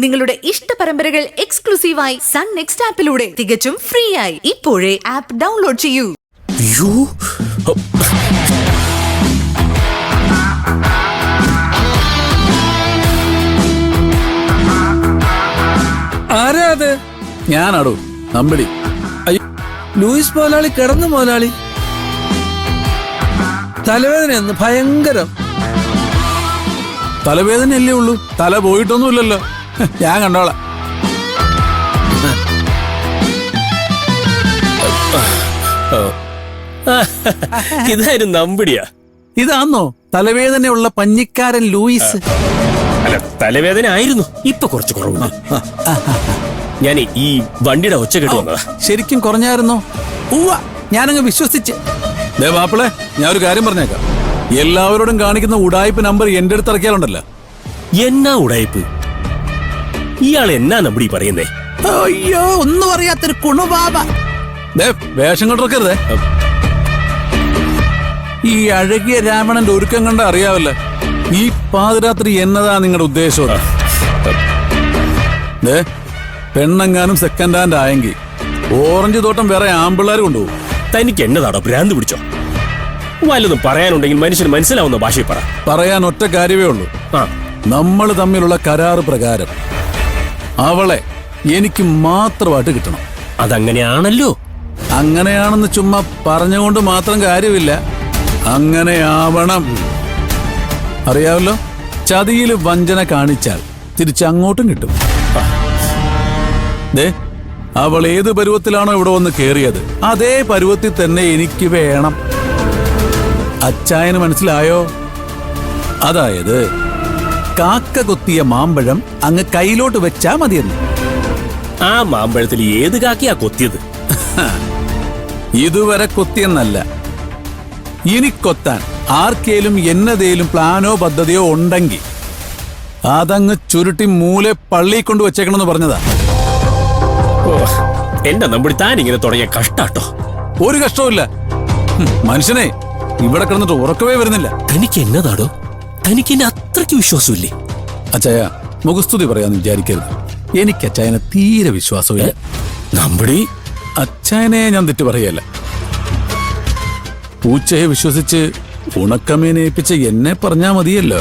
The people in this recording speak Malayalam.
നിങ്ങളുടെ ഇഷ്ട പരമ്പരകൾ എക്സ്ക്ലൂസീവായി സൺ നെക്സ്റ്റ് ആപ്പിലൂടെ തികച്ചും ഫ്രീ ആയി ഇപ്പോഴേ ആപ്പ് ഡൗൺലോഡ് ചെയ്യൂ. ആരാ അത്? ഞാനാടോ നമ്പിടി. ലൂയിസ് മുതലാളി കിടന്നു മുതലാളി. തലവേദനയെന്ന് ഭയങ്കരം. തലവേദനയല്ലേ ഉള്ളൂ, തല പോയിട്ടൊന്നുമില്ലല്ലോ. ഞാൻ കണ്ടോളാം. ഇതായിരുന്നു നമ്പിടിയാ. ഇതാന്നോ തലവേദനയുള്ള പഞ്ഞിക്കാരൻ ലൂയിസ്? അല്ല, തലവേദന ആയിരുന്നു, ഇപ്പൊ കുറച്ച് കുറവുണ്ട്. ഞാൻ ഈ വണ്ടിയുടെ ഒച്ച കേട്ട് വന്നതാ. ശരിക്കും കുറഞ്ഞായിരുന്നോ? ഞാനങ്ങ് വിശ്വസിച്ച്. മാപ്പിളെ, ഞാൻ ഒരു കാര്യം പറഞ്ഞേക്കാം. എല്ലാവരോടും കാണിക്കുന്ന ഉടായ്പ നമ്പർ എന്റെ അടുത്ത് ഇറക്കിയാലുണ്ടല്ലോ. എന്നാ ഉടായ്പ്? ഇയാൾ എന്നാ നമ്പടി പറയുന്നേ? അയ്യോ, ഒന്നും അറിയാത്തൊരു കുണുബാബ. വേഷം കൊണ്ടിറക്കരുതേ. ഈ അഴകിയ രാവണന്റെ ഒരുക്കം കണ്ട അറിയാവല്ലോ ഈ പാതിരാത്രി എന്നതാ നിങ്ങളുടെ ഉദ്ദേശം. പെണ്ണെങ്ങാനും സെക്കൻഡ് ഹാൻഡ് ആയെങ്കിൽ ഓറഞ്ച് തോട്ടം വേറെ ആമ്പിള്ളേർ കൊണ്ടുപോകും. തനിക്ക് എന്നതാടോ ഭ്രാന്ത് പിടിച്ചോ? വല്ലതും പറയാനുണ്ടെങ്കിൽ മനുഷ്യന് മനസ്സിലാവുന്ന ഭാഷയിൽ പറ. പറയാൻ ഒറ്റ കാര്യമേ ഉള്ളൂ. നമ്മൾ തമ്മിലുള്ള കരാറ് പ്രകാരം അവളെ എനിക്ക് മാത്രമായിട്ട് കിട്ടണം. അതങ്ങനെയാണല്ലോ. അങ്ങനെയാണെന്ന് ചുമ്മാ പറഞ്ഞുകൊണ്ട് മാത്രം കാര്യമില്ല, അങ്ങനെ ആവണം. അറിയാവല്ലോ, ചതിയിൽ വഞ്ചന കാണിച്ചാൽ തിരിച്ചങ്ങോട്ടും കിട്ടും. അവൾ ഏത് പരുവത്തിലാണോ ഇവിടെ വന്ന് കേറിയത് അതേ പരുവത്തിൽ തന്നെ എനിക്ക് വേണം. അച്ചായന് മനസ്സിലായോ? അതായത് കാക്ക കൊത്തിയ മാമ്പഴം അങ്ങ് കയ്യിലോട്ട് വെച്ചാ മതിയെന്ന്. ആ മാമ്പഴത്തിൽ ഏത് കാക്കയാ കൊത്തിയത്? ഇതുവരെ കൊത്തിയെന്നല്ല, ഇനി കൊത്താൻ ആർക്കേലും എന്നതേലും പ്ലാനോ പദ്ധതിയോ ഉണ്ടെങ്കിൽ അതങ്ങ് ചുരുട്ടി മൂലെ പള്ളി കൊണ്ട് വെച്ചേക്കണമെന്ന് പറഞ്ഞതാ. എന്റെ നമ്പടി താൻ ഇങ്ങനെ തുടങ്ങിയ കഷ്ടാട്ടോ. ഒരു കഷ്ടവുമില്ല. മനുഷ്യനെ ഇവിടെ കിടന്നിട്ട് ഉറക്കവേ വരുന്നില്ല. തനിക്ക് എന്നതാടോ? തനിക്ക് എന്നെ അത്രയ്ക്ക് വിശ്വാസമില്ലേ? അച്ചായ, മുഖസ്തുതി പറയാന്ന് വിചാരിക്കരുത്. എനിക്ക് അച്ചായനെ തീരെ വിശ്വാസമില്ല. നമ്പടി, അച്ചായനെ ഞാൻ തെറ്റ് പറയല്ല. പൂച്ചയെ വിശ്വസിച്ച് ഉണക്കമീനെ ഏൽപ്പിച്ച് എന്നെ പറഞ്ഞാ മതിയല്ലോ.